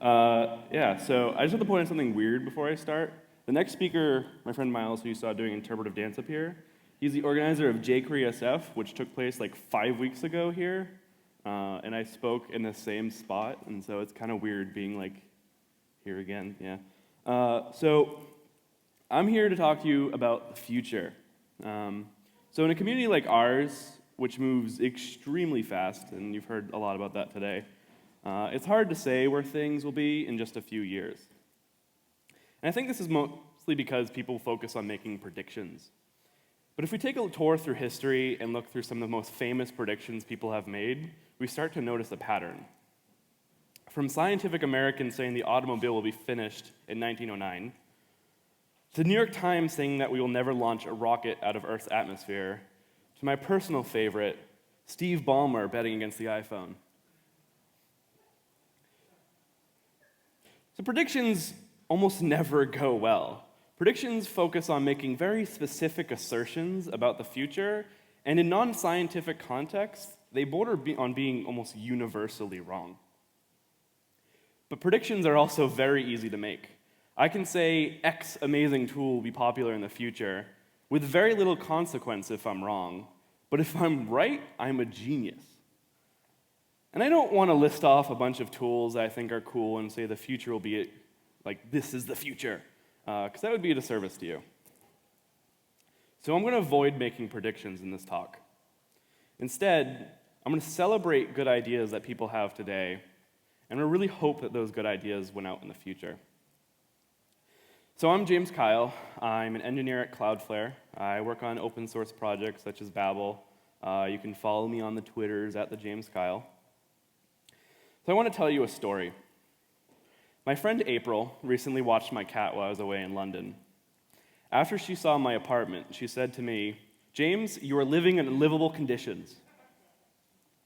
So I just have to point out something weird before I start. The next speaker, my friend Miles, who you saw doing interpretive dance up here, he's the organizer of jQuery SF, which took place like 5 weeks ago here. And I spoke in the same spot, and so it's kind of weird being like here again, So I'm here to talk to you about the future. So in a community like ours, which moves extremely fast, and you've heard a lot about that today, it's hard to say where things will be in just a few years. And I think this is mostly because people focus on making predictions. But if we take a tour through history and look through some of the most famous predictions people have made, we start to notice a pattern. From Scientific American saying the automobile will be finished in 1909, to the New York Times saying that we will never launch a rocket out of Earth's atmosphere, to my personal favorite, Steve Ballmer betting against the iPhone. So predictions almost never go well. Predictions focus on making very specific assertions about the future, and in non-scientific contexts, they border on being almost universally wrong. But predictions are also very easy to make. I can say X amazing tool will be popular in the future with very little consequence if I'm wrong, but if I'm right, I'm a genius. And I don't want to list off a bunch of tools that I think are cool and say the future will be like this is the future, because that would be a disservice to you. So I'm going to avoid making predictions in this talk. Instead, I'm going to celebrate good ideas that people have today, and I really hope that those good ideas win out in the future. So I'm James Kyle. I'm an engineer at Cloudflare. I work on open source projects such as Babel. You can follow me on the Twitters at the James Kyle. So I want to tell you a story. My friend April recently watched my cat while I was away in London. After she saw my apartment, she said to me, "James, you are living in unlivable conditions."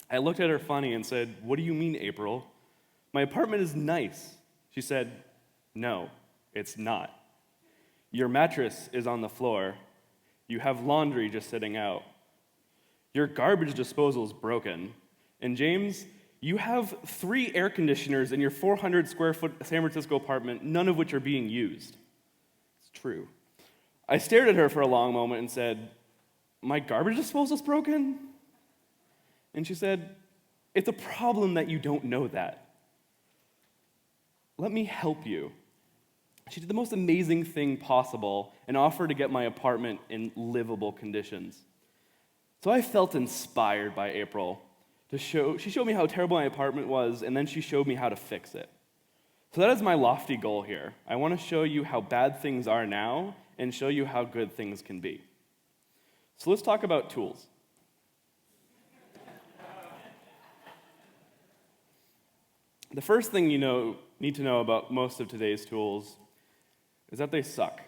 I looked at her funny and said, "What do you mean, April? My apartment is nice." She said, "No, it's not. Your mattress is on the floor. You have laundry just sitting out. Your garbage disposal is broken. And James, you have 3 air conditioners in your 400 square foot San Francisco apartment, none of which are being used." It's true. I stared at her for a long moment and said, "My garbage disposal is broken?" And she said, "It's a problem that you don't know that. Let me help you." She did the most amazing thing possible and offered to get my apartment in livable conditions. So I felt inspired by April. She showed me how terrible my apartment was, and then she showed me how to fix it. So that is my lofty goal here. I want to show you how bad things are now and show you how good things can be. So let's talk about tools. The first thing you need to know about most of today's tools is that they suck.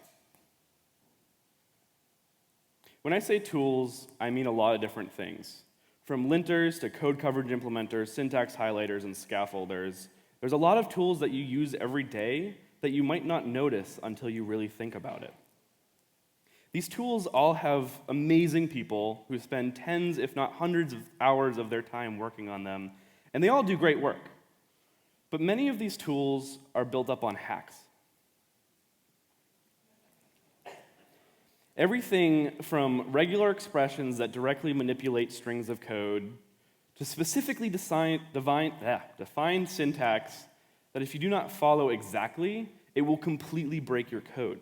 When I say tools, I mean a lot of different things. From linters to code coverage implementers, syntax highlighters, and scaffolders, there's a lot of tools that you use every day that you might not notice until you really think about it. These tools all have amazing people who spend tens, if not hundreds of hours of their time working on them, and they all do great work. But many of these tools are built up on hacks. Everything from regular expressions that directly manipulate strings of code to specifically define syntax that if you do not follow exactly, it will completely break your code.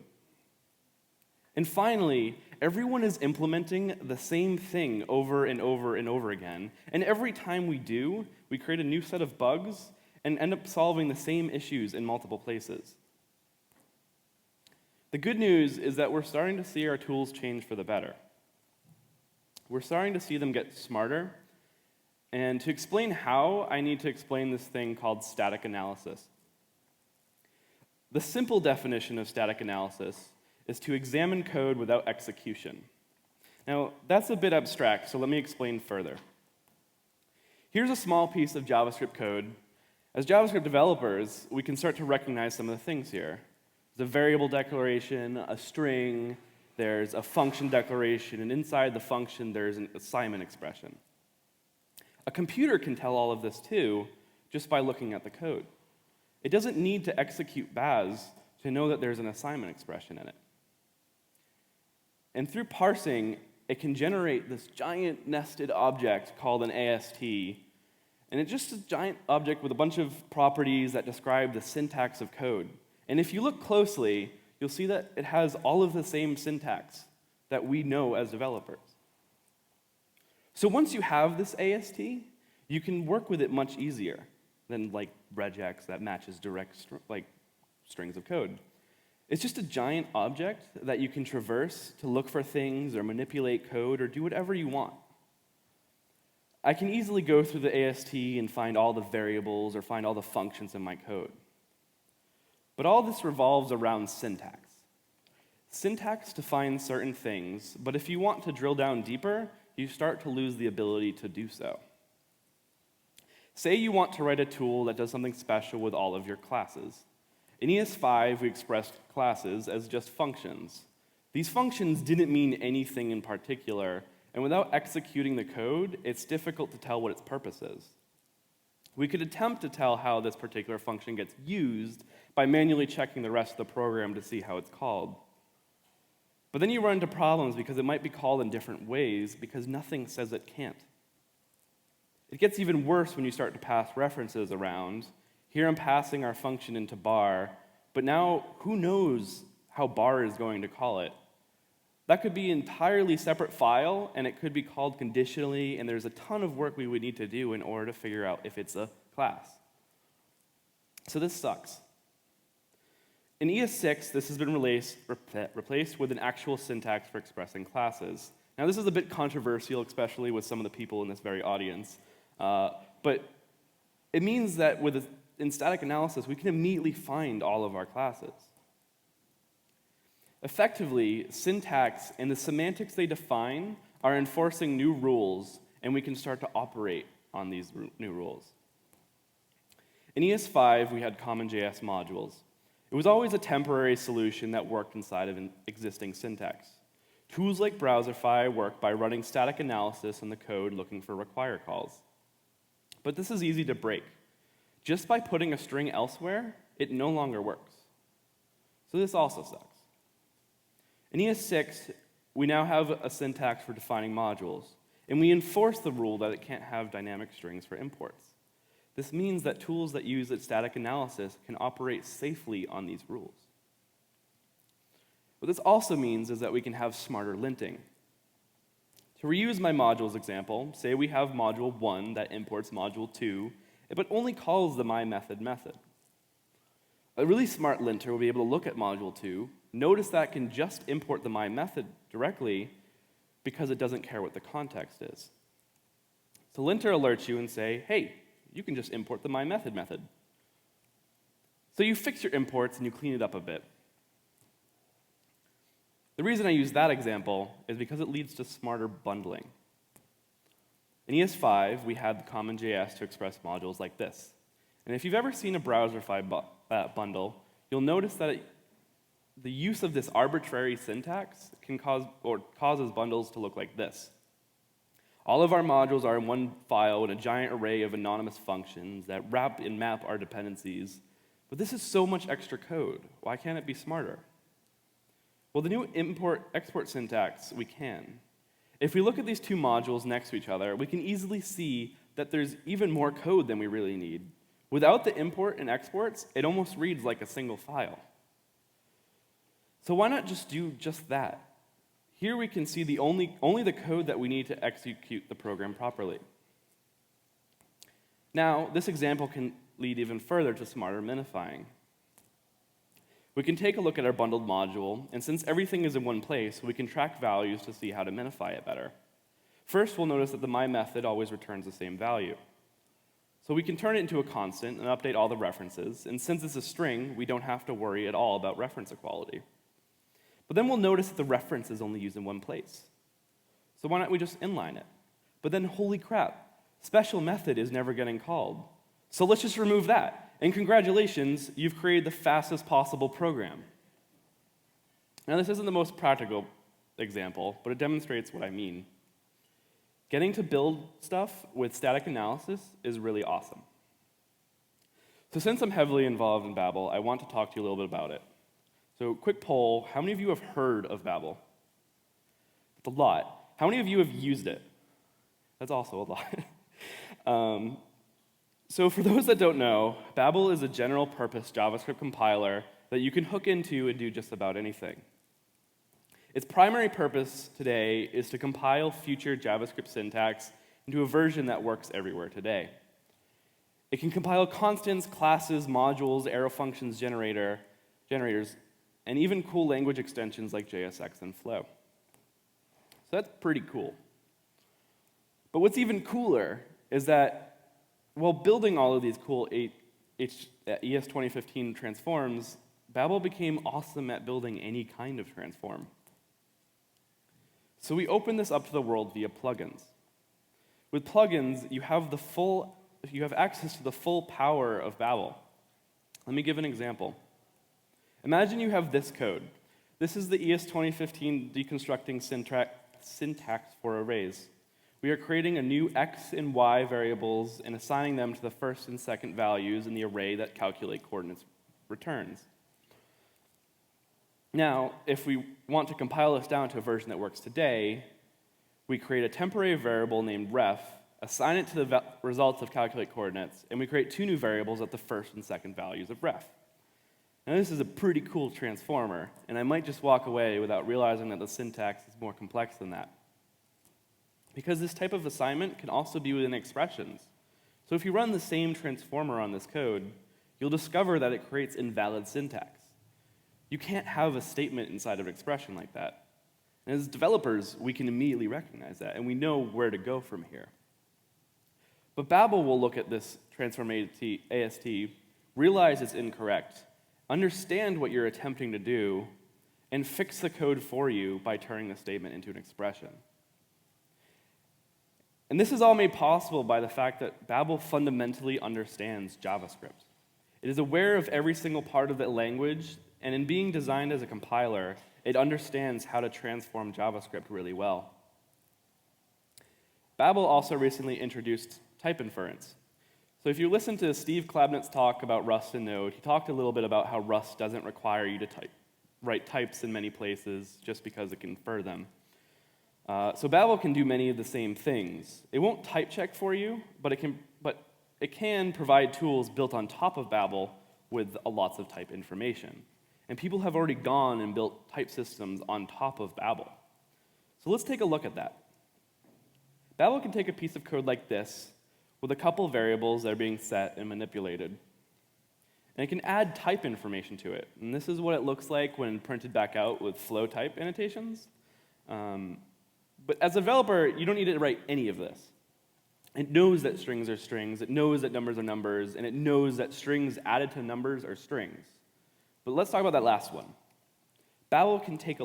And finally, everyone is implementing the same thing over and over and over again. And every time we do, we create a new set of bugs and end up solving the same issues in multiple places. The good news is that we're starting to see our tools change for the better. We're starting to see them get smarter. And to explain how, I need to explain this thing called static analysis. The simple definition of static analysis is to examine code without execution. Now, that's a bit abstract, so let me explain further. Here's a small piece of JavaScript code. As JavaScript developers, we can start to recognize some of the things here. There's a variable declaration, a string, there's a function declaration, and inside the function there's an assignment expression. A computer can tell all of this too, just by looking at the code. It doesn't need to execute BAS to know that there's an assignment expression in it. And through parsing, it can generate this giant nested object called an AST. And it's just a giant object with a bunch of properties that describe the syntax of code. And if you look closely, you'll see that it has all of the same syntax that we know as developers. So once you have this AST, you can work with it much easier than like regex that matches direct strings of code. It's just a giant object that you can traverse to look for things or manipulate code or do whatever you want. I can easily go through the AST and find all the variables or find all the functions in my code. But all this revolves around syntax. Syntax defines certain things, but if you want to drill down deeper, you start to lose the ability to do so. Say you want to write a tool that does something special with all of your classes. In ES5, we expressed classes as just functions. These functions didn't mean anything in particular, and without executing the code, it's difficult to tell what its purpose is. We could attempt to tell how this particular function gets used by manually checking the rest of the program to see how it's called. But then you run into problems because it might be called in different ways because nothing says it can't. It gets even worse when you start to pass references around. Here I'm passing our function into bar, but now who knows how bar is going to call it? That could be an entirely separate file, and it could be called conditionally, and there's a ton of work we would need to do in order to figure out if it's a class. So this sucks. In ES6, this has been replaced with an actual syntax for expressing classes. Now, this is a bit controversial, especially with some of the people in this very audience, but it means that in static analysis, we can immediately find all of our classes. Effectively, syntax and the semantics they define are enforcing new rules, and we can start to operate on these new rules. In ES5, we had common JS modules. It was always a temporary solution that worked inside of an existing syntax. Tools like Browserify work by running static analysis in the code looking for require calls. But this is easy to break. Just by putting a string elsewhere, it no longer works. So this also sucks. In ES6, we now have a syntax for defining modules, and we enforce the rule that it can't have dynamic strings for imports. This means that tools that use static analysis can operate safely on these rules. What this also means is that we can have smarter linting. To reuse my modules example, say we have module 1 that imports module 2, but only calls the myMethod method. A really smart linter will be able to look at module 2, notice that it can just import the myMethod directly because it doesn't care what the context is. So linter alerts you and say, hey, you can just import the myMethod method. So you fix your imports and you clean it up a bit. The reason I use that example is because it leads to smarter bundling. In ES5, we had the common JS to express modules like this. And if you've ever seen a Browserify bundle, you'll notice that the use of this arbitrary syntax can causes bundles to look like this. All of our modules are in one file in a giant array of anonymous functions that wrap and map our dependencies. But this is so much extra code. Why can't it be smarter? Well, the new import-export syntax, we can. If we look at these two modules next to each other, we can easily see that there's even more code than we really need. Without the import and exports, it almost reads like a single file. So why not just do just that? Here we can see only the code that we need to execute the program properly. Now, this example can lead even further to smarter minifying. We can take a look at our bundled module, and since everything is in one place, we can track values to see how to minify it better. First, we'll notice that the myMethod always returns the same value. So we can turn it into a constant and update all the references, and since it's a string, we don't have to worry at all about reference equality. But then we'll notice that the reference is only used in one place. So why not we just inline it? But then, holy crap, special method is never getting called. So let's just remove that. And congratulations, you've created the fastest possible program. Now, this isn't the most practical example, but it demonstrates what I mean. Getting to build stuff with static analysis is really awesome. So since I'm heavily involved in Babel, I want to talk to you a little bit about it. So quick poll, how many of you have heard of Babel? It's a lot. How many of you have used it? That's also a lot. So for those that don't know, Babel is a general-purpose JavaScript compiler that you can hook into and do just about anything. Its primary purpose today is to compile future JavaScript syntax into a version that works everywhere today. It can compile constants, classes, modules, arrow functions, generators, and even cool language extensions like JSX and Flow. So that's pretty cool. But what's even cooler is that while building all of these cool ES 2015 transforms, Babel became awesome at building any kind of transform. So we open this up to the world via plugins. With plugins, you have access to the full power of Babel. Let me give an example. Imagine you have this code. This is the ES 2015 deconstructing syntax for arrays. We are creating a new x and y variables and assigning them to the first and second values in the array that calculate coordinates returns. Now, if we want to compile this down to a version that works today, we create a temporary variable named ref, assign it to the results of calculate coordinates, and we create two new variables at the first and second values of ref. Now, this is a pretty cool transformer, and I might just walk away without realizing that the syntax is more complex than that. Because this type of assignment can also be within expressions. So if you run the same transformer on this code, you'll discover that it creates invalid syntax. You can't have a statement inside of an expression like that. And as developers, we can immediately recognize that, and we know where to go from here. But Babel will look at this transform AST, realize it's incorrect, understand what you're attempting to do, and fix the code for you by turning the statement into an expression. And this is all made possible by the fact that Babel fundamentally understands JavaScript. It is aware of every single part of the language, and in being designed as a compiler, it understands how to transform JavaScript really well. Babel also recently introduced type inference. So if you listen to Steve Klabnitz's talk about Rust and Node, he talked a little bit about how Rust doesn't require you to write types in many places just because it can infer them. So Babel can do many of the same things. It won't type check for you, but it can provide tools built on top of Babel with lots of type information. And people have already gone and built type systems on top of Babel. So let's take a look at that. Babel can take a piece of code like this with a couple variables that are being set and manipulated. And it can add type information to it. And this is what it looks like when printed back out with flow type annotations. But as a developer, you don't need to write any of this. It knows that strings are strings, it knows that numbers are numbers, and it knows that strings added to numbers are strings. But let's talk about that last one. Babel can take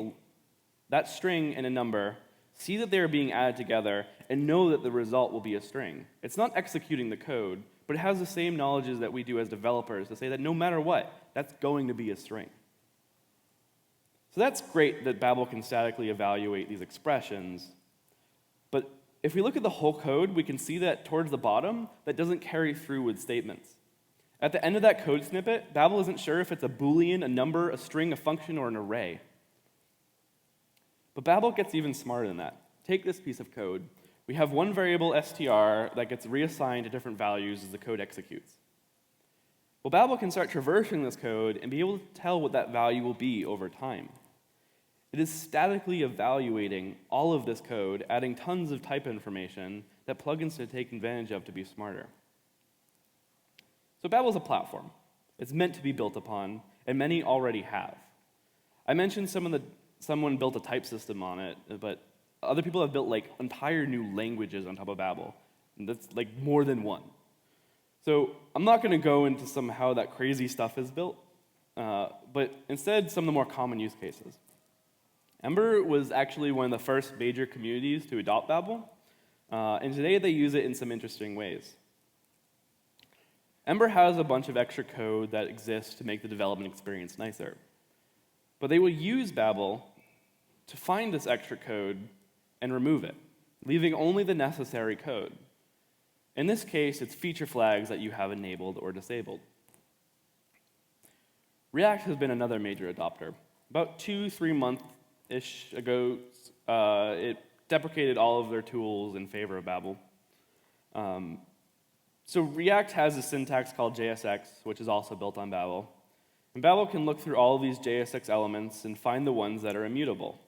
that string and a number, see that they're being added together, and know that the result will be a string. It's not executing the code, but it has the same knowledge that we do as developers to say that no matter what, that's going to be a string. So that's great that Babel can statically evaluate these expressions, but if we look at the whole code, we can see that towards the bottom, that doesn't carry through with statements. At the end of that code snippet, Babel isn't sure if it's a Boolean, a number, a string, a function, or an array. But Babel gets even smarter than that. Take this piece of code. We have one variable str that gets reassigned to different values as the code executes. Well, Babel can start traversing this code and be able to tell what that value will be over time. It is statically evaluating all of this code, adding tons of type information that plugins can take advantage of to be smarter. So Babel is a platform. It's meant to be built upon, and many already have. I mentioned someone built a type system on it, but other people have built like entire new languages on top of Babel. And that's like more than one. So I'm not going to go into how that crazy stuff is built, but instead some of the more common use cases. Ember was actually one of the first major communities to adopt Babel, and today they use it in some interesting ways. Ember has a bunch of extra code that exists to make the development experience nicer. But they will use Babel to find this extra code and remove it, leaving only the necessary code. In this case, it's feature flags that you have enabled or disabled. React has been another major adopter. About 2-3 months-ish ago, it deprecated all of their tools in favor of Babel. So React has a syntax called JSX, which is also built on Babel. And Babel can look through all of these JSX elements and find the ones that are immutable.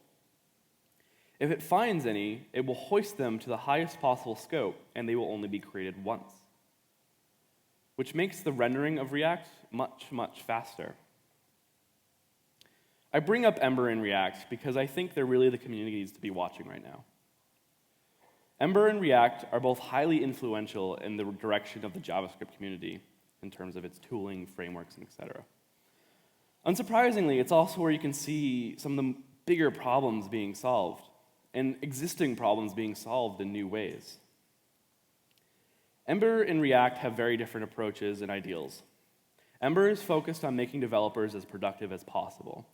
If it finds any, it will hoist them to the highest possible scope, and they will only be created once, which makes the rendering of React much, much faster. I bring up Ember and React because I think they're really the communities to be watching right now. Ember and React are both highly influential in the direction of the JavaScript community in terms of its tooling, frameworks, and etc. Unsurprisingly, it's also where you can see some of the bigger problems being solved and existing problems being solved in new ways. Ember and React have very different approaches and ideals. Ember is focused on making developers as productive as possible.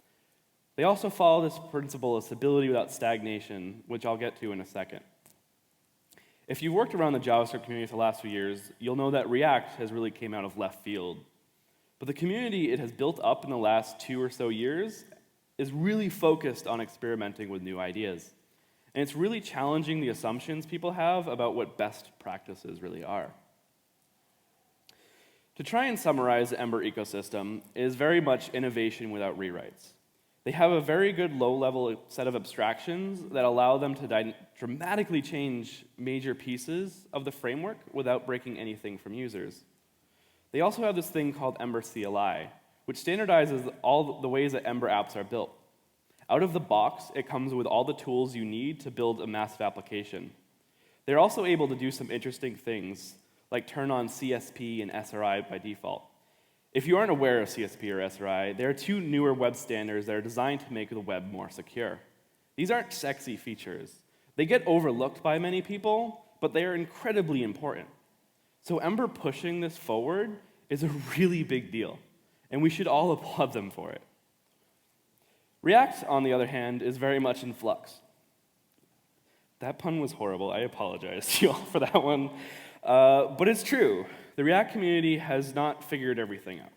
They also follow this principle of stability without stagnation, which I'll get to in a second. If you've worked around the JavaScript community for the last few years, you'll know that React has really came out of left field. But the community it has built up in the last 2 or so years is really focused on experimenting with new ideas. And it's really challenging the assumptions people have about what best practices really are. To try and summarize the Ember ecosystem is very much innovation without rewrites. They have a very good low-level set of abstractions that allow them to dramatically change major pieces of the framework without breaking anything from users. They also have this thing called Ember CLI, which standardizes all the ways that Ember apps are built. Out of the box, it comes with all the tools you need to build a massive application. They're also able to do some interesting things, like turn on CSP and SRI by default. If you aren't aware of CSP or SRI, there are 2 newer web standards that are designed to make the web more secure. These aren't sexy features. They get overlooked by many people, but they are incredibly important. So Ember pushing this forward is a really big deal, and we should all applaud them for it. React, on the other hand, is very much in flux. That pun was horrible. I apologize to you all for that one. But it's true. The React community has not figured everything out.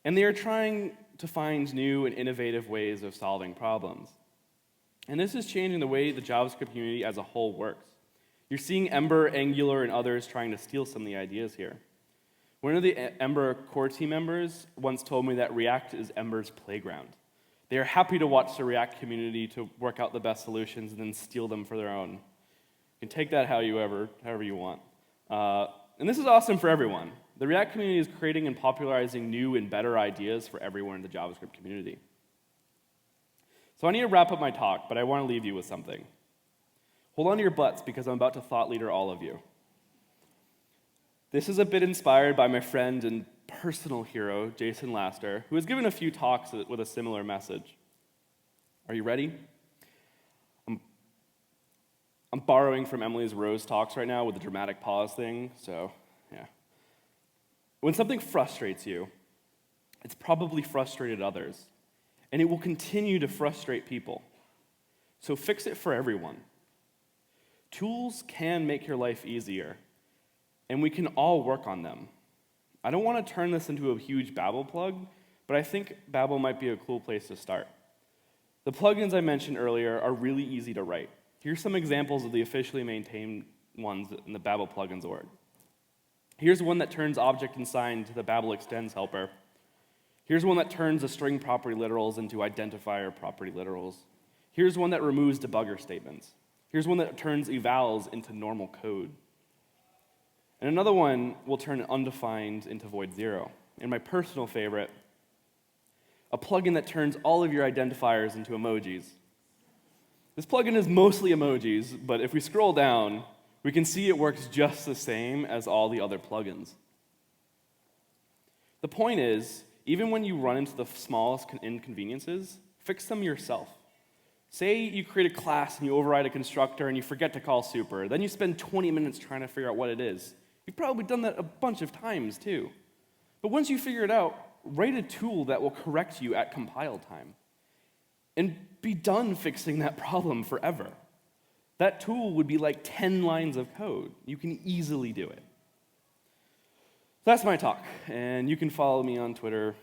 And they are trying to find new and innovative ways of solving problems. And this is changing the way the JavaScript community as a whole works. You're seeing Ember, Angular, and others trying to steal some of the ideas here. One of the Ember core team members once told me that React is Ember's playground. They are happy to watch the React community to work out the best solutions and then steal them for their own. You can take that however you want. And this is awesome for everyone. The React community is creating and popularizing new and better ideas for everyone in the JavaScript community. So I need to wrap up my talk, but I want to leave you with something. Hold on to your butts because I'm about to thought leader all of you. This is a bit inspired by my friend and personal hero, Jason Laster, who has given a few talks with a similar message. Are you ready? I'm borrowing from Emily's Rose talks right now with the dramatic pause thing, so yeah. When something frustrates you, it's probably frustrated others, and it will continue to frustrate people. So fix it for everyone. Tools can make your life easier, and we can all work on them. I don't want to turn this into a huge Babel plug, but I think Babel might be a cool place to start. The plugins I mentioned earlier are really easy to write. Here's some examples of the officially maintained ones in the Babel Plugins org. Here's one that turns object and sign to the Babel extends helper. Here's one that turns the string property literals into identifier property literals. Here's one that removes debugger statements. Here's one that turns evals into normal code. And another one will turn undefined into void zero. And my personal favorite, a plugin that turns all of your identifiers into emojis. This plugin is mostly emojis, but if we scroll down, we can see it works just the same as all the other plugins. The point is, even when you run into the smallest inconveniences, fix them yourself. Say you create a class and you override a constructor and you forget to call super. Then you spend 20 minutes trying to figure out what it is. You've probably done that a bunch of times too. But once you figure it out, write a tool that will correct you at compile time. And be done fixing that problem forever. That tool would be like 10 lines of code. You can easily do it. So that's my talk, and you can follow me on Twitter